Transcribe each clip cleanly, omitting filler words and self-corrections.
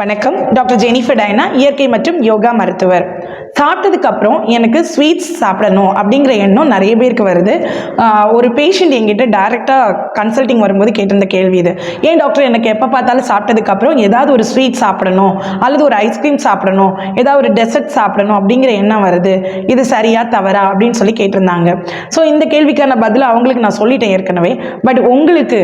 வணக்கம். Doctor Jennifer டைனா, இயற்கை மற்றும் யோகா மருத்துவர். சாப்பிட்டதுக்கு அப்புறம் எனக்கு ஸ்வீட்ஸ் சாப்பிடணும் அப்படிங்கிற எண்ணம் நிறைய பேருக்கு வருது. ஒரு பேஷண்ட் என்கிட்ட டைரெக்டாக கன்சல்டிங் வரும்போது கேட்டிருந்த கேள்வி இது. ஏன் டாக்டர், எனக்கு எப்போ பார்த்தாலும் சாப்பிட்டதுக்கு அப்புறம் ஏதாவது ஒரு ஸ்வீட் சாப்பிடணும் அல்லது ஒரு ஐஸ்கிரீம் சாப்பிடணும், ஏதாவது ஒரு டெசர்ட் சாப்பிடணும் அப்படிங்கிற எண்ணம் வருது, இது சரியா தவறா அப்படின்னு சொல்லி கேட்டிருந்தாங்க. ஸோ இந்த கேள்விக்கான பதில் அவங்களுக்கு நான் சொல்லிட்டேன் ஏற்கனவே. பட் உங்களுக்கு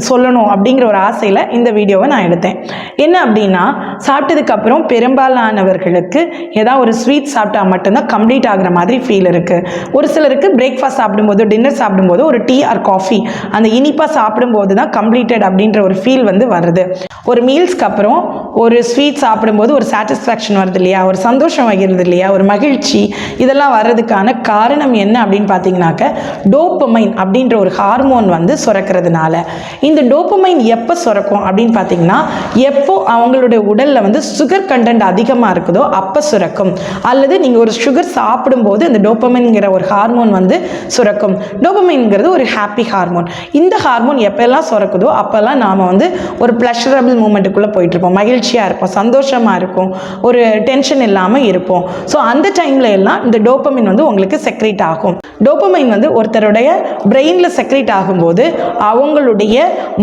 சொல்லணும் அப்படிங்கிற ஒரு ஆசையில் இந்த வீடியோவை நான் எடுத்தேன். என்ன அப்படின்னா, சாப்பிட்டதுக்கு அப்புறம் பெரும்பாலானவர்களுக்கு ஏதாவது ஒரு ஸ்வீட் சாப்பிட்டா மட்டும்தான் கம்ப்ளீட் ஆகிற மாதிரி ஃபீல் இருக்குது. ஒரு சிலருக்கு பிரேக்ஃபாஸ்ட் சாப்பிடும்போது, டின்னர் சாப்பிடும்போது ஒரு டீ ஆர் காஃபி அந்த இனிப்பாக சாப்பிடும்போது தான் கம்ப்ளீட்டட் அப்படின்ற ஒரு ஃபீல் வருது. ஒரு மீல்ஸ்க்கு அப்புறம் ஒரு ஸ்வீட் சாப்பிடும்போது ஒரு சாட்டிஸ்ஃபேக்ஷன் வருது இல்லையா, ஒரு சந்தோஷம் வகிருது இல்லையா, ஒரு மகிழ்ச்சி, இதெல்லாம் வர்றதுக்கான காரணம் என்ன அப்படின்னு பார்த்தீங்கன்னாக்க டோபமைன் அப்படின்ற ஒரு ஹார்மோன் சுரக்கிறதுனால. இந்த டோபமைன் எப்போ சுரக்கும் அப்படின்னு பார்த்தீங்கன்னா, எப்போ அவங்களுடைய உடலில் சுகர் கண்டென்ட் அதிகமாக இருக்குதோ அப்போ சுரக்கும். அல்லது நீங்கள் ஒரு சுகர் சாப்பிடும்போது அந்த டோபமைன்கிற ஒரு ஹார்மோன் சுரக்கும். டோபமைன்கிறது ஒரு ஹாப்பி ஹார்மோன். இந்த ஹார்மோன் எப்போல்லாம் சுரக்குதோ அப்போல்லாம் நாம் ஒரு ப்ளஷரபிள் மூமெண்ட்டுக்குள்ளே போயிட்டுருப்போம், மகிழ்ச்சியாக இருப்போம், சந்தோஷமாக இருக்கும், ஒரு டென்ஷன் இல்லாமல் இருப்போம். ஸோ அந்த டைமில் எல்லாம் இந்த டோபமைன் உங்களுக்கு செக்ரேட் ஆகும். டோபமைன் ஒருத்தருடைய பிரெயினில் செக்ரேட் ஆகும்போது அவங்களுடைய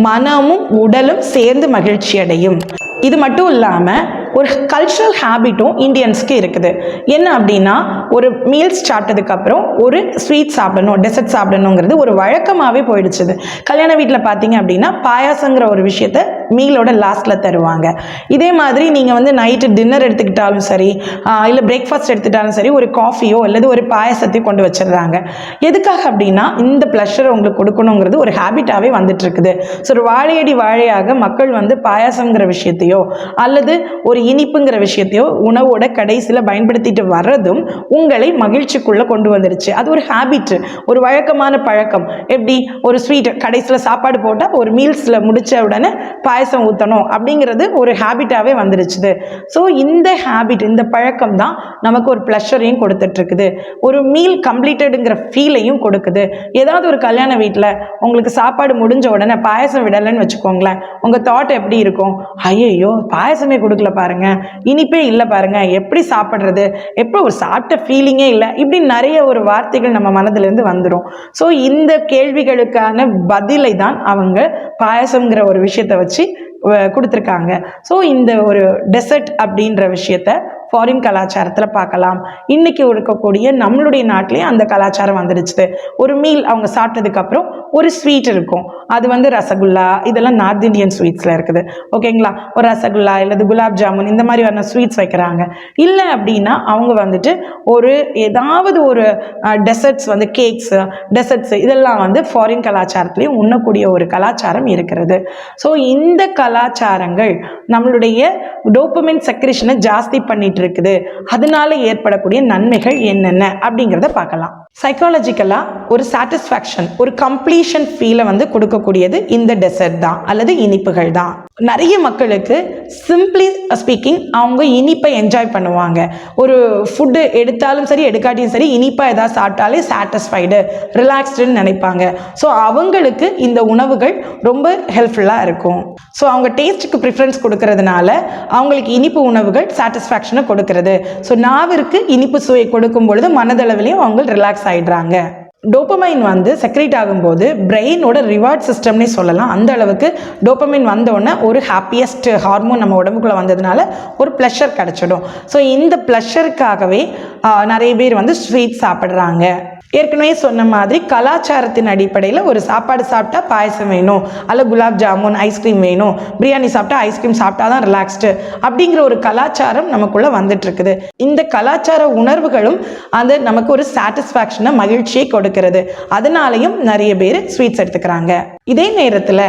மனமும் உடலும் சேர்ந்து மகிழ்ச்சி அடையும். இது மட்டும் இல்லாமல் ஒரு கல்ச்சுரல் ஹேபிட்டும் இந்தியன்ஸ்க்கு இருக்குது. என்ன அப்படின்னா, ஒரு மீல்ஸ் சாப்பிட்டதுக்கப்புறம் ஒரு ஸ்வீட் சாப்பிடணும், டெசர்ட் சாப்பிடணுங்கிறது ஒரு வழக்கமாகவே போயிடுச்சுது. கல்யாண வீட்டில் பார்த்தீங்க அப்படின்னா பாயாசங்கிற ஒரு விஷயத்த மீலோட லாஸ்ட்டில் தருவாங்க. இதே மாதிரி நீங்கள் நைட்டு டின்னர் எடுத்துக்கிட்டாலும் சரி, இல்லை பிரேக்ஃபாஸ்ட் எடுத்துக்கிட்டாலும் சரி, ஒரு காஃபியோ அல்லது ஒரு பாயாசத்தையோ கொண்டு வச்சிடுறாங்க. எதுக்காக அப்படின்னா, இந்த ப்ளஷர் உங்களுக்கு கொடுக்கணுங்கிறது ஒரு ஹேபிட்டாகவே வந்துட்டு இருக்குது. ஸோ ஒரு வாழையடி வாழையாக மக்கள் பாயாசங்கிற விஷயத்தையோ அல்லது ஒரு இனிப்புங்கிற விஷயத்தையோ உணவோட கடைசியில் பயன்படுத்திட்டு வர்றதும் உங்களை மகிழ்ச்சிக்குள்ளே கொண்டு வந்துருச்சு. அது ஒரு ஹேபிட், ஒரு வழக்கமான பழக்கம். எப்படி ஒரு ஸ்வீட் கடைசியில் சாப்பாடு போட்டால் ஒரு மீல்ஸில் முடித்த உடனே பாயசம் ஊற்றணும் அப்படிங்கிறது ஒரு ஹேபிட்டாகவே வந்துருச்சு. ஸோ இந்த ஹேபிட், இந்த பழக்கம் தான் நமக்கு ஒரு ப்ளஷரையும் கொடுத்துட்ருக்குது, ஒரு மீல் கம்ப்ளீட்டடுங்கிற ஃபீலையும் கொடுக்குது. ஏதாவது ஒரு கல்யாண வீட்டில் உங்களுக்கு சாப்பாடு முடிஞ்ச உடனே பாயசம் விடலைன்னு வச்சுக்கோங்களேன், உங்கள் தாட் எப்படி இருக்கும்? ஐயோ, பாயசமே கொடுக்கல பாருங்க, இனிப்பே இல்லை பாருங்க, எப்படி சாப்பிட்றது, எப்போ ஒரு சாப்பிட்ட ஃபீலிங்கே இல்லை, இப்படி நிறைய ஒரு வார்த்தைகள் நம்ம மனதிலேருந்து வந்துடும். ஸோ இந்த கேள்விகளுக்கான பதிலை தான் அவங்க பாயசங்கிற ஒரு விஷயத்தை வச்சு கொடுத்துருக்காங்க. ஸோ இந்த ஒரு டெசர்ட் அப்படின்ற விஷயத்த ஃபாரின் கலாச்சாரத்தில் பார்க்கலாம். இன்றைக்கி இருக்கக்கூடிய நம்மளுடைய நாட்டிலேயே அந்த கலாச்சாரம் வந்துடுச்சு. ஒரு மீல் அவங்க சாப்பிட்டதுக்கப்புறம் ஒரு ஸ்வீட் இருக்கும், அது ரசகுல்லா, இதெல்லாம் நார்த் இந்தியன் ஸ்வீட்ஸில் இருக்குது. ஓகேங்களா, ஒரு ரசகுல்லா இல்லது குலாப் ஜாமுன் இந்த மாதிரி வர ஸ்வீட்ஸ் வைக்கிறாங்க. இல்லை அப்படின்னா அவங்க ஒரு ஏதாவது ஒரு டெசர்ட்ஸ் கேக்ஸு, டெசர்ட்ஸு இதெல்லாம் ஃபாரின் கலாச்சாரத்துலேயும் உண்ணக்கூடிய ஒரு கலாச்சாரம் இருக்கிறது. ஸோ இந்த கலாச்சாரங்கள் நம்மளுடைய டோபமைன் செக்ரேஷனை ஜாஸ்தி பண்ணிட்டு இருக்குது. அதனால ஏற்படக்கூடிய நன்மைகள் என்னென்ன அப்படிங்கிறத பார்க்கலாம். சைக்காலஜிக்கலாக ஒரு சாட்டிஸ்ஃபேக்ஷன், ஒரு கம்ப்ளீஷன் ஃபீலை கொடுக்கக்கூடியது இந்த டெசர்ட் தான் அல்லது இனிப்புகள் தான். நிறைய மக்களுக்கு சிம்பிளி ஸ்பீக்கிங் அவங்க இனிப்பை என்ஜாய் பண்ணுவாங்க. ஒரு ஃபுட்டு எடுத்தாலும் சரி எடுக்காட்டியும் சரி இனிப்பாக ஏதாவது சாப்பிட்டாலே சாட்டிஸ்ஃபைடு, ரிலாக்ஸ்டுன்னு நினைப்பாங்க. ஸோ அவங்களுக்கு இந்த உணவுகள் ரொம்ப ஹெல்ப்ஃபுல்லாக இருக்கும். ஸோ அவங்க டேஸ்ட்டுக்கு ப்ரிஃபரன்ஸ் கொடுக்கறதுனால அவங்களுக்கு இனிப்பு உணவுகள் சாட்டிஸ்ஃபேக்ஷனை கொடுக்கறது. ஸோ நாவிற்கு இனிப்பு சுவை கொடுக்கும் பொழுது மனதளவிலையும் அவங்க ரிலாக்ஸ் ஆகிடுறாங்க. டோபமைன் செக்ரேட் ஆகும்போது பிரெயினோட ரிவார்ட் சிஸ்டம்னே சொல்லலாம். அந்த அளவுக்கு டோபமைன் வந்தோடனே ஒரு ஹாப்பியஸ்ட் ஹார்மோன் நம்ம உடம்புக்குள்ளே வந்ததுனால ஒரு ப்ளஷர் கிடச்சிடும். ஸோ இந்த ப்ளஷருக்காகவே நிறைய பேர் ஸ்வீட் சாப்பிட்றாங்க. ஏற்கனவே சொன்ன மாதிரி கலாச்சாரத்தின் அடிப்படையில் ஒரு சாப்பாடு சாப்பிட்டா பாயசம் வேணும், அல்ல குலாப் ஜாமுன் ஐஸ்கிரீம் வேணும், பிரியாணி சாப்பிட்டா ஐஸ்கிரீம் சாப்பிட்டா தான் ரிலாக்ஸ்டு அப்படிங்கிற ஒரு கலாச்சாரம் நமக்குள்ளே வந்துட்டு இருக்குது. இந்த கலாச்சார உணர்வுகளும் அது நமக்கு ஒரு சாட்டிஸ்ஃபேக்ஷனை, மகிழ்ச்சியை கொடுக்கிறது. அதனாலையும் நிறைய பேர் ஸ்வீட்ஸ் எடுத்துக்கிறாங்க. இதே நேரத்தில்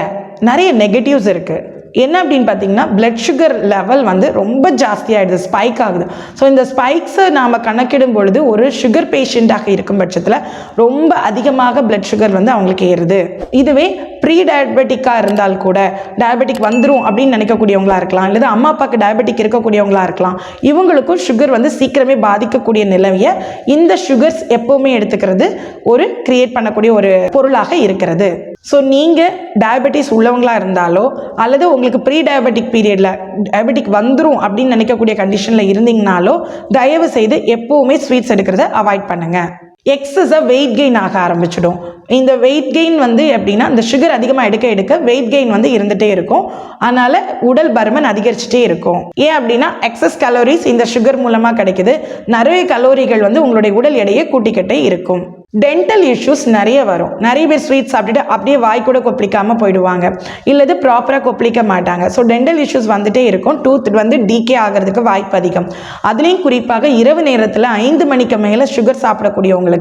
நிறைய நெகட்டிவ்ஸ் இருக்குது. என்ன அப்படின்னு பார்த்தீங்கன்னா, பிளட் சுகர் லெவல் ரொம்ப ஜாஸ்தியாகிடுது, ஸ்பைக் ஆகுது. ஸோ இந்த ஸ்பைக்ஸை நாம் கணக்கிடும் பொழுது ஒரு சுகர் பேஷண்ட்டாக இருக்கும் பட்சத்தில் ரொம்ப அதிகமாக பிளட் சுகர் அவங்களுக்கு ஏறுது. இதுவே ப்ரீ டயபெட்டிக்காக இருந்தால் கூட, டயபெட்டிக் வந்துடும் அப்படின்னு நினைக்கக்கூடியவங்களா இருக்கலாம், இல்லை அம்மா அப்பாவுக்கு டயபெட்டிக் இருக்கக்கூடியவங்களா இருக்கலாம், இவங்களுக்கும் சுகர் சீக்கிரமே பாதிக்கக்கூடிய நிலையை இந்த சுகர்ஸ் எப்போவுமே எடுத்துக்கிறது ஒரு கிரியேட் பண்ணக்கூடிய ஒரு பொருளாக இருக்கிறது. ஸோ நீங்கள் டயபெட்டிஸ் உள்ளவங்களாக இருந்தாலோ அல்லது உங்களுக்கு ப்ரீ டயபெட்டிக் பீரியடில் டயபெட்டிக் வந்துடும் அப்படின்னு நினைக்கக்கூடிய கண்டிஷனில் இருந்தீங்கனாலோ தயவு செய்து எப்போவுமே ஸ்வீட்ஸ் எடுக்கிறத அவாய்ட் பண்ணுங்கள். எக்ஸஸாக வெயிட் கெயின் ஆக ஆரம்பிச்சிடும். இந்த வெயிட் கெயின் வந்து எப்படின்னா, இந்த சுகர் அதிகமாக எடுக்க எடுக்க வெயிட் கெயின் வந்து இருந்துகிட்டே இருக்கும். அதனால் உடல் பருமன் அதிகரிச்சுட்டே இருக்கும். ஏன் அப்படின்னா எக்ஸஸ் கலோரிஸ் இந்த சுகர் மூலமாக கிடைக்குது. நிறைய கலோரிகள் வந்து உங்களுடைய உடல் எடையை கூட்டிக்கிட்டே இருக்கும். டென்டல் இஷ்யூஸ் நிறைய வரும். நிறைய பேர் ஸ்வீட் சாப்பிட்டுட்டு அப்படியே வாய் கூட கொப்பளிக்காமல் போயிடுவாங்க, இல்லது ப்ராப்பராக கொப்பளிக்க மாட்டாங்க. ஸோ டென்டல் இஷ்யூஸ் வந்துட்டே இருக்கும். டூத் வந்து டீகே ஆகிறதுக்கு வாய்ப்பு அதிகம். அதுலேயும் குறிப்பாக இரவு நேரத்தில் 5 மணிக்கு மேலே சுகர் சாப்பிடக்கூடியவங்களுக்கு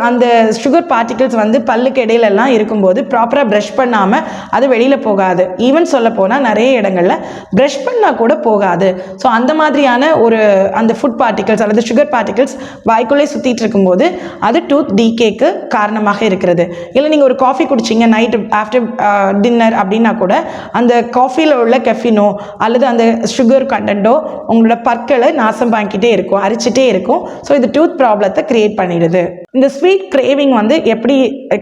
அந்த சுகர் பார்ட்டிகிள்ஸ் வந்து பல்லுக்கு இடையிலெல்லாம் இருக்கும்போது ப்ராப்பராக ப்ரஷ் பண்ணாமல் அது வெளியில் போகாது. ஈவன் சொல்ல போனால் நிறைய இடங்களில் ப்ரஷ் பண்ணால் கூட போகாது. ஸோ அந்த மாதிரியான அந்த ஃபுட் பார்ட்டிகிள்ஸ் அல்லது சுகர் பார்ட்டிகிள்ஸ் வாய்க்குள்ளே சுற்றிட்டு இருக்கும்போது அது டூத் டிகேக்கு காரணமாக இருக்கிறது. இல்லை நீங்கள் ஒரு காஃபி குடிச்சிங்க நைட்டு ஆஃப்டர் டின்னர் அப்படின்னா கூட அந்த காஃபியில் உள்ள கெஃபினோ அல்லது அந்த சுகர் கண்டென்ட்டோ உங்களோட பற்களை நாசம் பாக்கிட்டே இருக்கும், அரிச்சிட்டே இருக்கும். ஸோ இது டூத் ப்ராப்ளத்தை கிரியேட் பண்ணிடுது. இந்த ஸ்வீட் கிரேவிங் வந்து எப்படி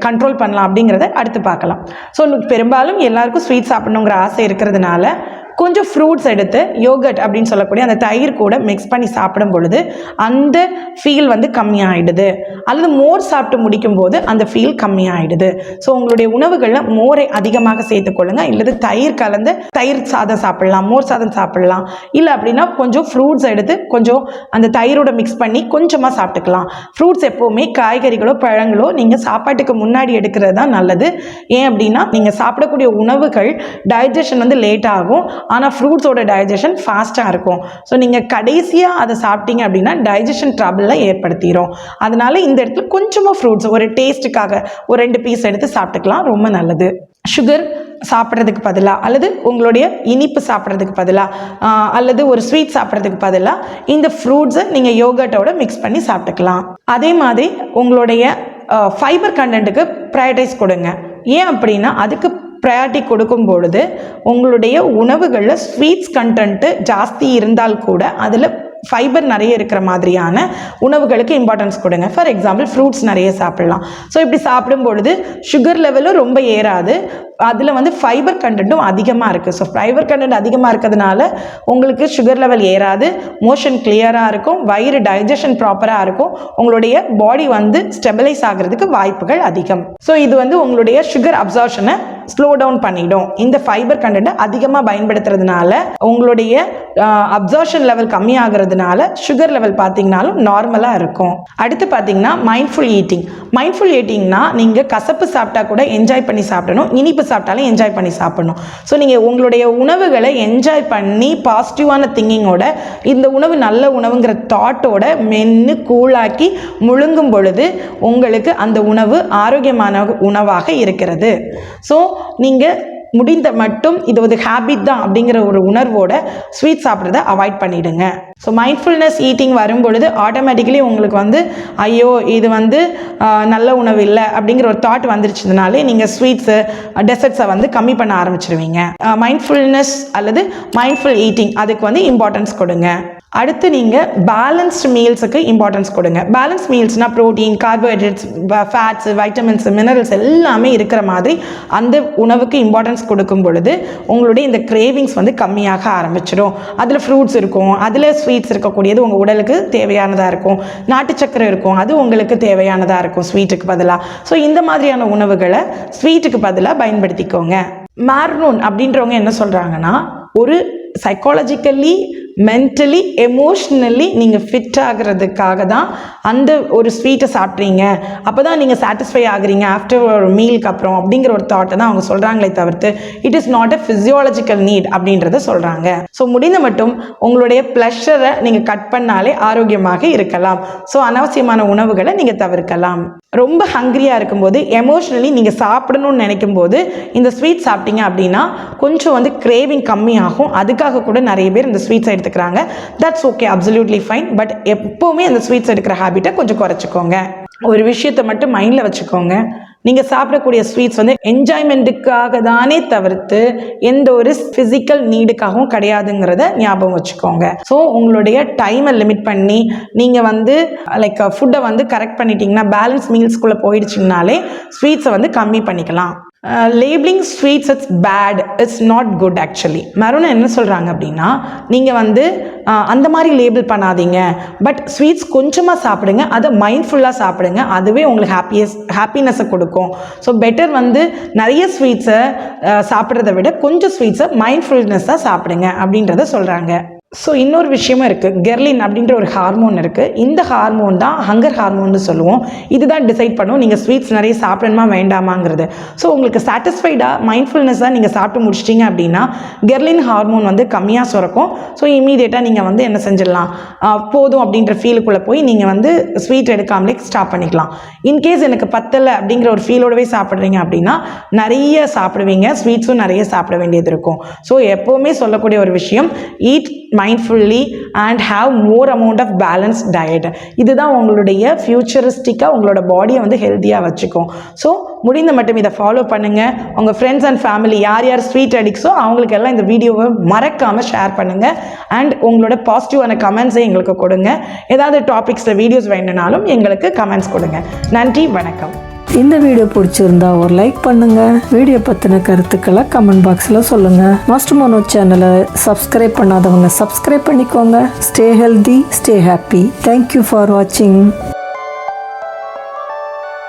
கண்ட்ரோல் பண்ணலாம் அப்படிங்கிறத அடுத்து பார்க்கலாம். ஸோ பெரும்பாலும் எல்லாருக்கும் ஸ்வீட் சாப்பிடணுங்கிற ஆசை இருக்கிறதுனால கொஞ்சம் ஃப்ரூட்ஸ் எடுத்து யோகட் அப்படின்னு சொல்லக்கூடிய அந்த தயிர் கூட மிக்ஸ் பண்ணி சாப்பிடும் பொழுது அந்த ஃபீல் வந்து கம்மியாகிடுது. அல்லது மோர் சாப்பிட்டு முடிக்கும் போது அந்த ஃபீல் கம்மியாகிடுது. ஸோ உங்களுடைய உணவுகளில் மோரை அதிகமாக சேர்த்துக்கொள்ளுங்க. இல்லது தயிர் கலந்து தயிர் சாதம் சாப்பிடலாம், மோர் சாதம் சாப்பிடலாம். இல்லை அப்படின்னா கொஞ்சம் ஃப்ரூட்ஸ் எடுத்து கொஞ்சம் அந்த தயிரோட மிக்ஸ் பண்ணி கொஞ்சமாக சாப்பிட்டுக்கலாம். ஃப்ரூட்ஸ் எப்போவுமே காய்கறிகளோ பழங்களோ நீங்கள் சாப்பாட்டுக்கு முன்னாடி எடுக்கிறது தான் நல்லது. ஏன் அப்படின்னா நீங்கள் சாப்பிடக்கூடிய உணவுகள் டைஜஷன் வந்து லேட் ஆகும். ஆனால் ஃப்ரூட்ஸோட டைஜஷன் ஃபாஸ்ட்டாக இருக்கும். ஸோ நீங்கள் கடைசியாக அதை சாப்பிட்டீங்க அப்படின்னா டைஜஷன் ட்ரபிளில் ஏற்படுத்திடும். அதனால இந்த இடத்துல கொஞ்சமாக ஃப்ரூட்ஸ் ஒரு டேஸ்ட்டுக்காக ஒரு 2 பீஸ் எடுத்து சாப்பிட்டுக்கலாம், ரொம்ப நல்லது. சுகர் சாப்பிட்றதுக்கு பதிலாக அல்லது உங்களுடைய இனிப்பு சாப்பிட்றதுக்கு பதிலாக அல்லது ஒரு ஸ்வீட் சாப்பிட்றதுக்கு பதிலாக இந்த ஃப்ரூட்ஸை நீங்கள் யோகர்ட்டோட மிக்ஸ் பண்ணி சாப்பிட்டுக்கலாம். அதே மாதிரி உங்களுடைய ஃபைபர் கண்டென்ட்டுக்கு ப்ரையாரிட்டைஸ் கொடுங்க. ஏன் அப்படின்னா அதுக்கு ப்ரையாரிட்டி கொடுக்கும் பொழுது உங்களுடைய உணவுகளில் ஸ்வீட்ஸ் கண்டென்ட்டு ஜாஸ்தி இருந்தால் கூட அதில் ஃபைபர் நிறைய இருக்கிற மாதிரியான உணவுகளுக்கு இம்பார்ட்டன்ஸ் கொடுங்க. ஃபார் எக்ஸாம்பிள் ஃப்ரூட்ஸ் நிறைய சாப்பிடலாம். ஸோ இப்படி சாப்பிடும் பொழுது சுகர் லெவலும் ரொம்ப ஏறாது, அதில் வந்து ஃபைபர் கண்டென்ட்டும் அதிகமாக இருக்குது. ஸோ ஃபைபர் கண்டென்ட் அதிகமாக இருக்கிறதுனால உங்களுக்கு சுகர் லெவல் ஏறாது, மோஷன் கிளியராக இருக்கும், வயிறு டைஜஷன் ப்ராப்பராக இருக்கும், உங்களுடைய பாடி வந்து ஸ்டெபிலைஸ் ஆகிறதுக்கு வாய்ப்புகள் அதிகம். ஸோ இது வந்து உங்களுடைய சுகர் அப்சார்ப்ஷனை ஸ்லோ டவுன் பண்ணிடும். இந்த ஃபைபர் கண்டென்ட்டை அதிகமாக பயன்படுத்துறதுனால உங்களுடைய அப்சார்ப்ஷன் லெவல் கம்மியாகிறதுனால சுகர் லெவல் பார்த்தீங்கன்னாலும் நார்மலாக இருக்கும். அடுத்து பார்த்தீங்கன்னா மைண்ட்ஃபுல் ஈட்டிங். மைண்ட்ஃபுல் ஈட்டிங்னா நீங்கள் கசப்பு சாப்பிட்டா கூட என்ஜாய் பண்ணி சாப்பிடணும், இனிப்பு சாப்பிட்டாலும் என்ஜாய் பண்ணி சாப்பிடணும். ஸோ நீங்கள் உங்களுடைய உணவுகளை என்ஜாய் பண்ணி பாசிட்டிவான திங்கிங்கோட இந்த உணவு நல்ல உணவுங்கிற தாட்டோட மென்று கூழாக்கி முழுங்கும் பொழுது உங்களுக்கு அந்த உணவு ஆரோக்கியமான உணவாக இருக்கிறது. ஸோ நீங்கள் முடிந்த மட்டும் இது ஒரு ஹேபிட் தான் அப்படிங்கிற ஒரு உணர்வோட ஸ்வீட் சாப்பிட்றத அவாய்ட் பண்ணிவிடுங்க. ஸோ மைண்ட்ஃபுல்னஸ் ஈட்டிங் வரும்பொழுது ஆட்டோமேட்டிக்கலி உங்களுக்கு வந்து ஐயோ இது வந்து நல்ல உணவு இல்லை அப்படிங்கிற ஒரு தாட் வந்துருச்சுனாலே நீங்கள் ஸ்வீட்ஸு டெசர்ட்ஸை வந்து கம்மி பண்ண ஆரம்பிச்சிடுவீங்க. மைண்ட்ஃபுல்னஸ் அல்லது மைண்ட்ஃபுல் ஈட்டிங் அதுக்கு வந்து இம்பார்ட்டன்ஸ் கொடுங்க. அடுத்து நீங்கள் பேலன்ஸ்டு மீல்ஸுக்கு இம்பார்ட்டன்ஸ் கொடுங்க. Balance மீல்ஸ்னால் protein, carbohydrates, ஃபேட்ஸு, vitamins, minerals எல்லாமே இருக்கிற மாதிரி அந்த உணவுக்கு இம்பார்ட்டன்ஸ் கொடுக்கும் பொழுது உங்களுடைய இந்த கிரேவிங்ஸ் வந்து கம்மியாக ஆரம்பிச்சிடும். அதில் ஃப்ரூட்ஸ் இருக்கும், அதில் ஸ்வீட்ஸ் இருக்கக்கூடியது உங்கள் உடலுக்கு தேவையானதாக இருக்கும், நாட்டு சக்கரை இருக்கும், அது உங்களுக்கு தேவையானதாக இருக்கும் ஸ்வீட்டுக்கு பதிலாக. ஸோ இந்த மாதிரியான உணவுகளை ஸ்வீட்டுக்கு பதிலாக பயன்படுத்திக்கோங்க. மார்னூன் அப்படின்றவங்க என்ன சொல்கிறாங்கன்னா, ஒரு சைக்காலஜிக்கலி மென்டலி எமோஷ்னலி நீங்கள் ஃபிட் ஆகிறதுக்காக தான் அந்த ஒரு ஸ்வீட்டை சாப்பிட்றீங்க, அப்போ தான் நீங்கள் சாட்டிஸ்ஃபை ஆகுறீங்க ஆஃப்டர் ஒரு மீலுக்கு அப்புறம் அப்படிங்கிற ஒரு தாட்டை தான் அவங்க சொல்கிறாங்களே தவிர்த்து it is not a physiological need அப்படின்றத சொல்கிறாங்க. ஸோ முடிந்த மட்டும் உங்களுடைய ப்ளஷரை நீங்கள் கட் பண்ணாலே ஆரோக்கியமாக இருக்கலாம். ஸோ அனாவசியமான உணவுகளை நீங்கள் தவிர்க்கலாம். ரொம்ப ஹங்க்ரியாக இருக்கும்போது எமோஷ்னலி நீங்கள் சாப்பிடணும்னு நினைக்கும் போது இந்த ஸ்வீட் சாப்பிட்டீங்க அப்படின்னா கொஞ்சம் வந்து கிரேவிங் கம்மியாகும். அதுக்காக கூட நிறைய பேர் இந்த ஸ்வீட்ஸ் எடுத்துக்கிறாங்க. That's okay, absolutely fine. But எப்போவுமே அந்த ஸ்வீட்ஸ் எடுக்கிற ஹேபிட்டை கொஞ்சம் குறைச்சிக்கோங்க. ஒரு விஷயத்தை மட்டும் மைண்டில் வச்சுக்கோங்க, நீங்கள் சாப்பிடக்கூடிய ஸ்வீட்ஸ் வந்து என்ஜாய்மெண்ட்டுக்காக தானே தவிர்த்து எந்த ஒரு ஃபிசிக்கல் நீடுக்காகவும் கிடையாதுங்கிறத ஞாபகம் வச்சுக்கோங்க. ஸோ உங்களுடைய டைமை லிமிட் பண்ணி நீங்கள் வந்து லைக் ஃபுட்டை வந்து கரெக்ட் பண்ணிட்டீங்கன்னா, பேலன்ஸ் மீல்ஸ்குள்ளே போயிடுச்சிங்கனாலே ஸ்வீட்ஸை வந்து கம்மி பண்ணிக்கலாம். Labelling sweets it's bad it's not good actually. மருணா என்ன சொல்கிறாங்க அப்படின்னா, நீங்கள் வந்து அந்த மாதிரி லேபிள் பண்ணாதீங்க, பட் ஸ்வீட்ஸ் கொஞ்சமாக சாப்பிடுங்க, அதை மைண்ட்ஃபுல்லாக சாப்பிடுங்க, அதுவே உங்களுக்கு ஹாப்பினஸை கொடுக்கும். ஸோ பெட்டர் வந்து நிறைய ஸ்வீட்ஸை சாப்பிட்றத விட கொஞ்சம் ஸ்வீட்ஸை மைண்ட்ஃபுல்னஸாக சாப்பிடுங்க அப்படின்றத சொல்கிறாங்க. ஸோ இன்னொரு விஷயமும் இருக்குது, கெர்லின் அப்படின்ற ஒரு ஹார்மோன் இருக்குது. இந்த ஹார்மோன் தான் ஹங்கர் ஹார்மோன்னு சொல்லுவோம். இதுதான் டிசைட் பண்ணும் நீங்கள் ஸ்வீட்ஸ் நிறைய சாப்பிடணுமா வேண்டாமாங்கிறது. ஸோ உங்களுக்கு சாட்டிஸ்ஃபைடாக மைண்ட்ஃபுல்னஸாக நீங்கள் சாப்பிட்டு முடிச்சிட்டிங்க அப்படின்னா கெர்லின் ஹார்மோன் வந்து கம்மியாக சுரக்கும். ஸோ இமீடியட்டாக நீங்கள் வந்து என்ன செஞ்சிடலாம், போதும் அப்படின்ற ஃபீலுக்குள்ளே போய் நீங்கள் வந்து ஸ்வீட் எடுக்காமலே ஸ்டாப் பண்ணிக்கலாம். இன்கேஸ் எனக்கு பத்தலை அப்படிங்கிற ஒரு ஃபீலோடவே சாப்பிட்றீங்க அப்படின்னா நிறைய சாப்பிடுவீங்க, ஸ்வீட்ஸும் நிறைய சாப்பிட வேண்டியது இருக்கும். ஸோ எப்போவுமே சொல்லக்கூடிய ஒரு விஷயம், eat mindfully and have more amount of balanced diet. இதுதான் உங்களுடைய ஃபியூச்சரிஸ்டிக்காக உங்களோட பாடியை வந்து ஹெல்த்தியாக வச்சுக்கும். ஸோ முடிந்த மட்டும் இதை ஃபாலோ பண்ணுங்கள். உங்கள் ஃப்ரெண்ட்ஸ் அண்ட் ஃபேமிலி யார் யார் ஸ்வீட் அடிக்ஸோ அவங்களுக்கெல்லாம் இந்த வீடியோவை மறக்காமல் ஷேர் பண்ணுங்கள். அண்ட் உங்களோட பாசிட்டிவான கமெண்ட்ஸை எங்களுக்கு கொடுங்க. ஏதாவது டாபிக்ஸில் வீடியோஸ் வேணுனாலும் எங்களுக்கு கமெண்ட்ஸ் கொடுங்க. நன்றி, வணக்கம். இந்த வீடியோ பிடிச்சிருந்தா ஒரு லைக் பண்ணுங்க. வீடியோ பற்றின கருத்துக்களை கமெண்ட் பாக்ஸில் சொல்லுங்க. மாஸ்டர் மனோ சேனலை சப்ஸ்கிரைப் பண்ணாதவங்க சப்ஸ்கிரைப் பண்ணிக்கோங்க. Stay healthy, stay happy. Thank you for வாட்சிங்.